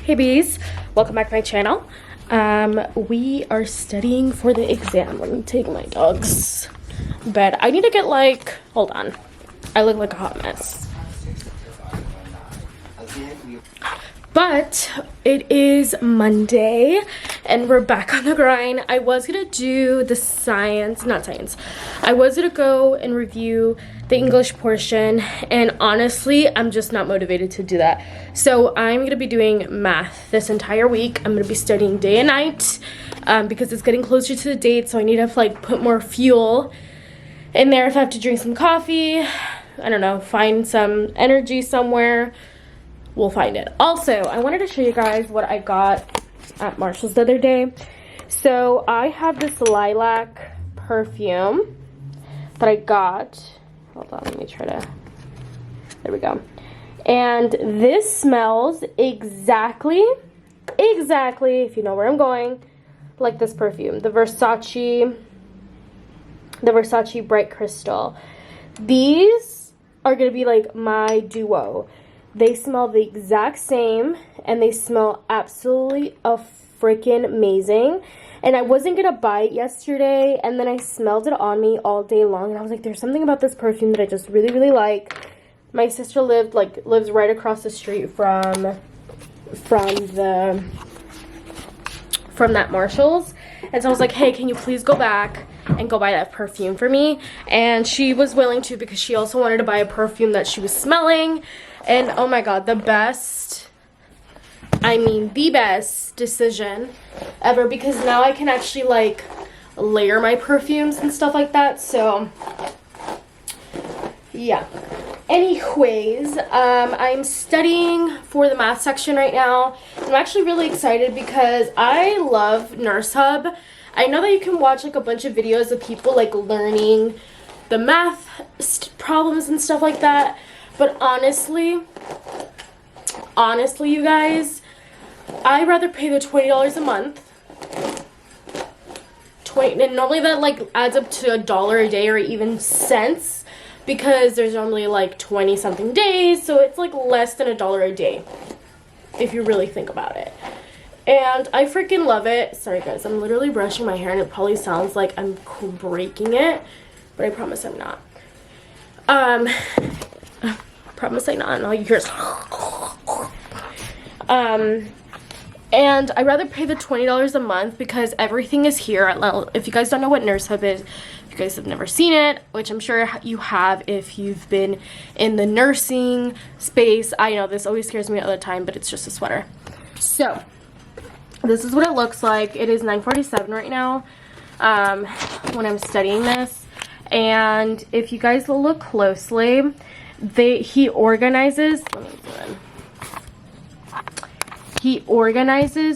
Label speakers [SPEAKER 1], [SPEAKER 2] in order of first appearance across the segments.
[SPEAKER 1] Hey bees, welcome back to my channel. We are studying for the exam. Let me take my dog's bed. I need to get like, hold on. I look like a hot mess. But it is Monday and we're back on the grind. I was gonna do the I was gonna go and review the English portion, and honestly, I'm just not motivated to do that. So I'm gonna be doing math this entire week. I'm gonna be studying day and night because it's getting closer to the date, so I need to like put more fuel in there if I have to drink some coffee. I don't know, find some energy somewhere. We'll find it. Also, I wanted to show you guys what I got at Marshall's the other day. So I have this lilac perfume that I got. Hold on, let me try to, there we go. And this smells exactly, if you know where I'm going, like this perfume. The Versace Bright Crystal. These are gonna be like my duo. They smell the exact same, and they smell absolutely freaking amazing. And I wasn't gonna buy it yesterday, and then I smelled it on me all day long, and I was like, there's something about this perfume that I just really, really like. My sister lives right across the street from that Marshall's, and so I was like, hey, can you please go back and go buy that perfume for me? And she was willing to, because she also wanted to buy a perfume that she was smelling. And oh my god, the best decision ever, because now I can actually like layer my perfumes and stuff like that. So yeah, anyways, I'm studying for the math section right now. I'm actually really excited because I love Nurse Hub. I know that you can watch like a bunch of videos of people like learning the math problems and stuff like that, but honestly, you guys, I'd rather pay the $20 a month. And normally that like adds up to $1 a day or even cents, because there's normally like 20 something days, so it's like less than $1 a day if you really think about it. And I freaking love it. Sorry guys, I'm literally brushing my hair and it probably sounds like I'm breaking it, but I promise I'm not. Promise I'm not, and all you hear is and I'd rather pay the $20 a month because everything is here. If you guys don't know what Nurse Hub is, if you guys have never seen it, which I'm sure you have if you've been in the nursing space. I know this always scares me all the time, but it's just a sweater. So this is what it looks like. It is 9:47 right now when I'm studying this, and if you guys look closely, he organizes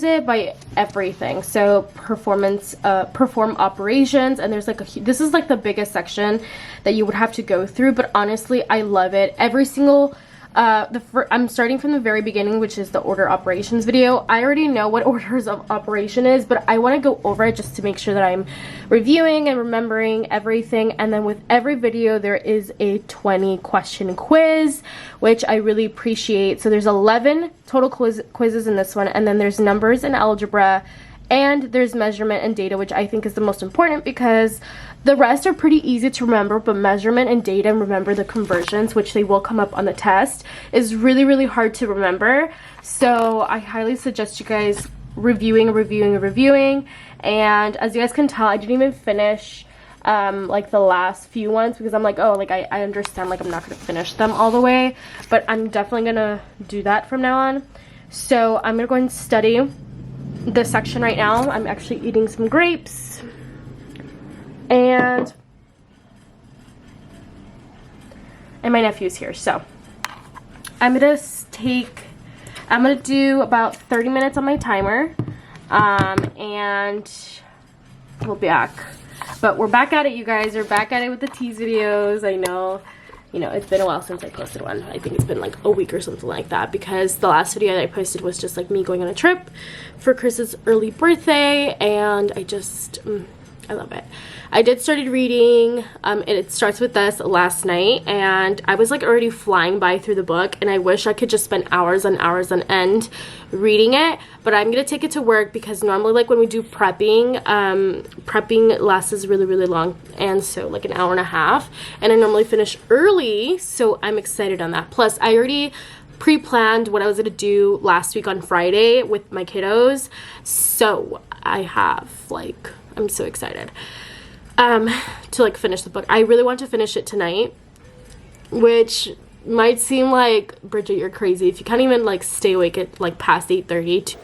[SPEAKER 1] it by everything. So perform operations, and there's like this is like the biggest section that you would have to go through, but honestly I love it. Every single I'm starting from the very beginning, which is the order operations video. I already know what orders of operation is, but I want to go over it just to make sure that I'm reviewing and remembering everything. And then with every video there is a 20 question quiz, which I really appreciate. So there's 11 total quizzes in this one, and then there's numbers and algebra, and there's measurement and data, which I think is the most important because the rest are pretty easy to remember, but measurement and data, and remember the conversions, which they will come up on the test, is really, really hard to remember. So I highly suggest you guys reviewing. And as you guys can tell, I didn't even finish like the last few ones, because I'm like, oh, like I understand like I'm not gonna finish them all the way, but I'm definitely gonna do that from now on. So I'm gonna go and study this section right now. I'm actually eating some grapes, and my nephew's here, so I'm gonna do about 30 minutes on my timer, and we'll be back. But we're back at it, you guys. We're back at it with the tease videos. I know, you know, it's been a while since I posted one. I think it's been like a week or something like that, because the last video that I posted was just like me going on a trip for Chris's early birthday, and I just I love it. I did started reading, it starts with this last night, and I was like already flying by through the book, and I wish I could just spend hours on end reading it, but I'm gonna take it to work because normally like when we do prepping, prepping lasts really long, and so like an hour and a half, and I normally finish early, so I'm excited on that. Plus I already pre-planned what I was gonna do last week on Friday with my kiddos, so I have like, I'm so excited to like finish the book. I really want to finish it tonight, which might seem like, Bridget, you're crazy if you can't even like stay awake at like past 8:30.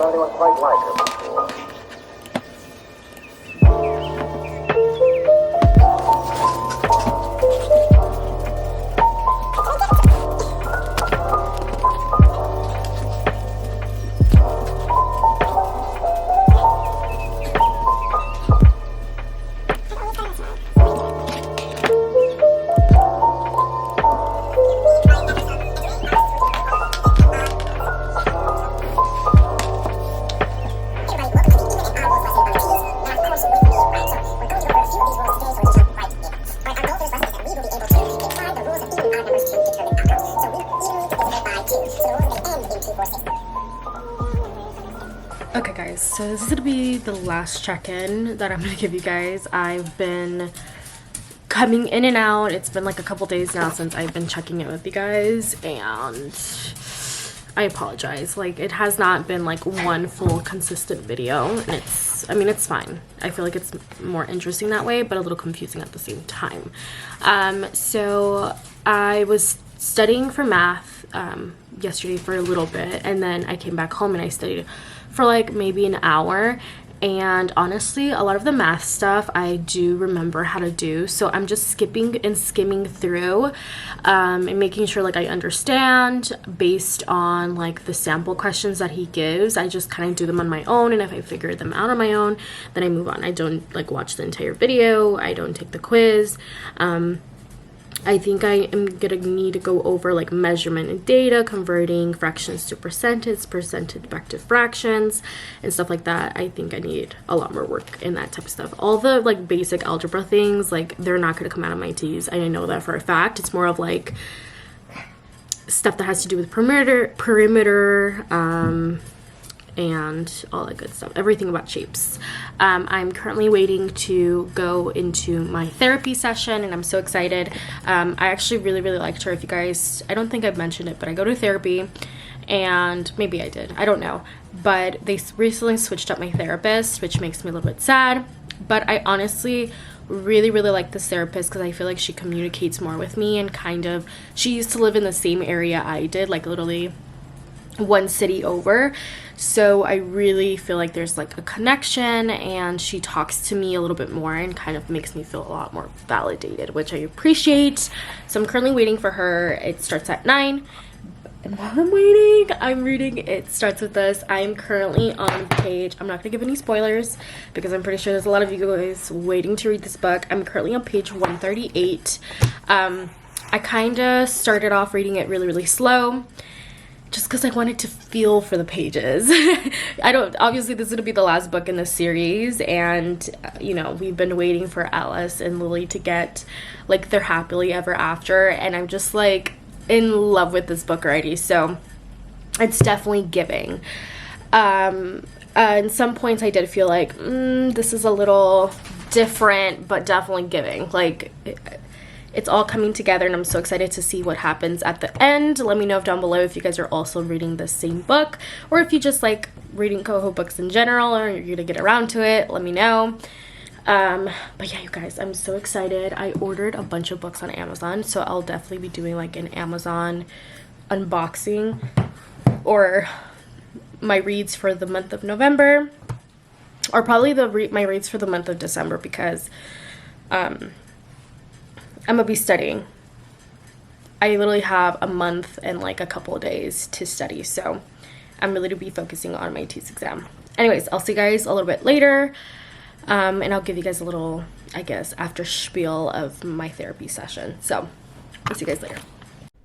[SPEAKER 2] anyone quite like her before.
[SPEAKER 1] Okay guys, so this is gonna be the last check-in that I'm gonna give you guys. I've been coming in and out. It's been like a couple days now since I've been checking in with you guys, and I apologize. Like, it has not been like one full consistent video, and it's fine. I feel like it's more interesting that way, but a little confusing at the same time. So I was studying for math yesterday for a little bit, and then I came back home and I studied for like maybe an hour. And honestly, a lot of the math stuff I do remember how to do, so I'm just skipping and skimming through and making sure like I understand based on like the sample questions that he gives. I just kind of do them on my own, and if I figure them out on my own, then I move on. I don't like watch the entire video. I don't take the quiz. I think I am gonna need to go over like measurement and data, converting fractions to percentage back to fractions, and stuff like that. I think I need a lot more work in that type of stuff. All the like basic algebra things, like they're not gonna come out of my T's. I know that for a fact. It's more of like stuff that has to do with perimeter, and all that good stuff, everything about shapes. I'm currently waiting to go into my therapy session, and I'm so excited. I actually really liked her. If you guys, I don't think I've mentioned it, but I go to therapy, and maybe I did, I don't know, but they recently switched up my therapist, which makes me a little bit sad. But I honestly really like this therapist because I feel like she communicates more with me, and kind of, she used to live in the same area I did, like literally one city over. So I really feel like there's like a connection, and she talks to me a little bit more and kind of makes me feel a lot more validated, which I appreciate. So I'm currently waiting for her. It starts at 9. And while I'm waiting, I'm reading It Starts With Us. I am currently on page, I'm not gonna give any spoilers because I'm pretty sure there's a lot of you guys waiting to read this book. I'm currently on page 138. I kind of started off reading it really slow, just because I wanted to feel for the pages. Obviously this is gonna be the last book in the series, and you know, we've been waiting for Alice and Lily to get like their happily ever after, and I'm just like in love with this book already. So it's definitely giving. In some points I did feel like this is a little different, but definitely giving. Like it's all coming together, and I'm so excited to see what happens at the end. Let me know down below if you guys are also reading the same book, or if you just like reading Coho books in general, or you're gonna get around to it. Let me know. But yeah, you guys, I'm so excited. I ordered a bunch of books on Amazon, so I'll definitely be doing like an Amazon unboxing, or my reads for the month of November, or probably my reads for the month of December, because I'm gonna be studying. I literally have a month and like a couple of days to study, so I'm really to be focusing on my TEAS exam. Anyways, I'll see you guys a little bit later, and I'll give you guys a little, I guess, after spiel of my therapy session. So I'll see you guys later.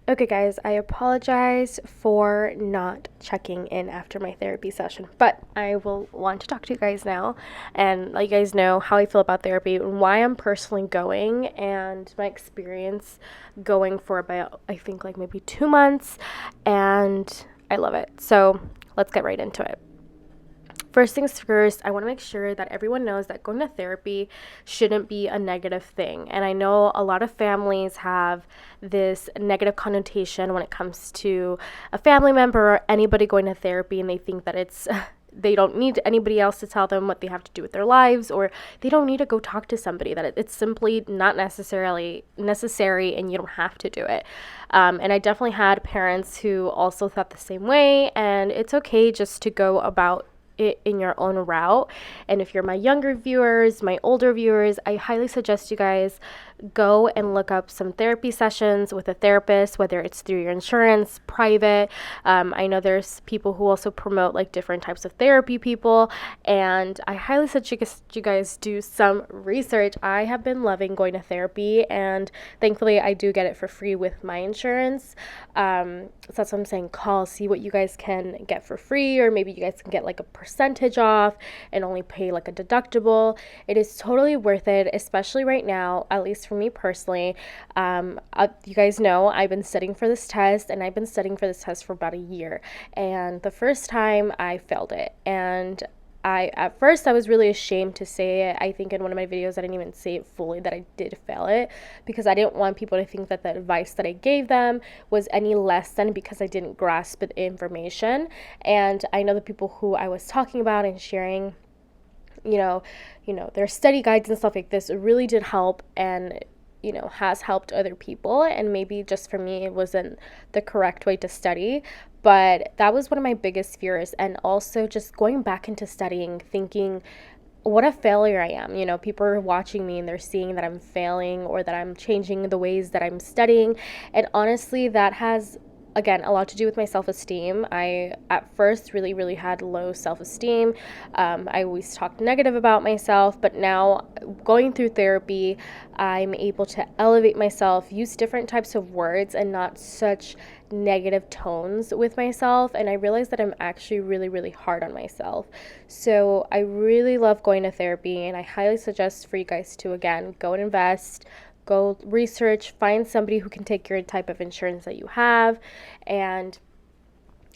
[SPEAKER 1] Okay guys, I apologize for not checking in after my therapy session, but I will want to talk to you guys now and let you guys know how I feel about therapy and why I'm personally going, and my experience going for about, I think, like maybe 2 months, and I love it. So let's get right into it. First things first, I want to make sure that everyone knows that going to therapy shouldn't be a negative thing. And I know a lot of families have this negative connotation when it comes to a family member or anybody going to therapy, and they think that they don't need anybody else to tell them what they have to do with their lives, or they don't need to go talk to somebody, that it's simply not necessarily necessary and you don't have to do it. And I definitely had parents who also thought the same way, and it's okay just to go about it in your own route. And if you're my younger viewers, my older viewers, I highly suggest you guys go and look up some therapy sessions with a therapist, whether it's through your insurance, private. I know there's people who also promote like different types of therapy people, and I highly suggest you guys do some research. I have been loving going to therapy, and thankfully I do get it for free with my insurance. So that's what I'm saying. Call, see what you guys can get for free, or maybe you guys can get like a percentage off and only pay like a deductible. It is totally worth it, especially right now, at least for me personally. You guys know I've been studying for this test, and I've been studying for this test for about a year. And the first time I failed it, and at first I was really ashamed to say it. I think in one of my videos I didn't even say it fully that I did fail it, because I didn't want people to think that the advice that I gave them was any less than because I didn't grasp the information. And I know the people who I was talking about and sharing, their study guides and stuff like this really did help, and has helped other people. And maybe just for me, it wasn't the correct way to study, but that was one of my biggest fears. And also just going back into studying, thinking, what a failure I am. People are watching me and they're seeing that I'm failing, or that I'm changing the ways that I'm studying. And honestly, that has, again, a lot to do with my self-esteem. I, at first, really, really had low self-esteem. I always talked negative about myself, but now going through therapy, I'm able to elevate myself, use different types of words and not such negative tones with myself. And I realized that I'm actually really, really hard on myself. So I really love going to therapy, and I highly suggest for you guys to, again, go and invest. Go research, find somebody who can take your type of insurance that you have, and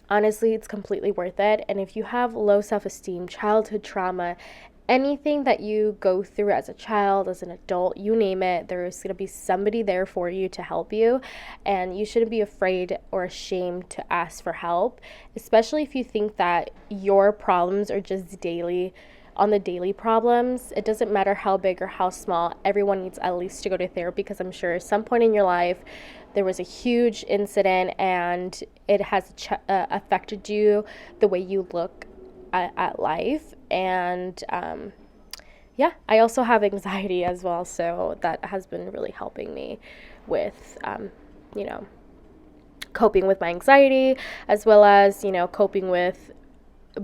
[SPEAKER 1] honestly, it's completely worth it. And if you have low self-esteem, childhood trauma, anything that you go through as a child, as an adult, you name it, there's going to be somebody there for you to help you, and you shouldn't be afraid or ashamed to ask for help, especially if you think that your problems are just on the daily problems. It doesn't matter how big or how small. Everyone needs at least to go to therapy, because I'm sure at some point in your life there was a huge incident and it has affected you, the way you look at life. And I also have anxiety as well, so that has been really helping me with coping with my anxiety, as well as coping with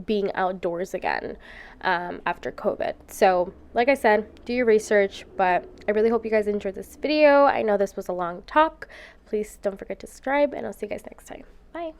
[SPEAKER 1] being outdoors again after COVID. So like I said, do your research, but I really hope you guys enjoyed this video. I know this was a long talk. Please don't forget to subscribe, and I'll see you guys next time. Bye.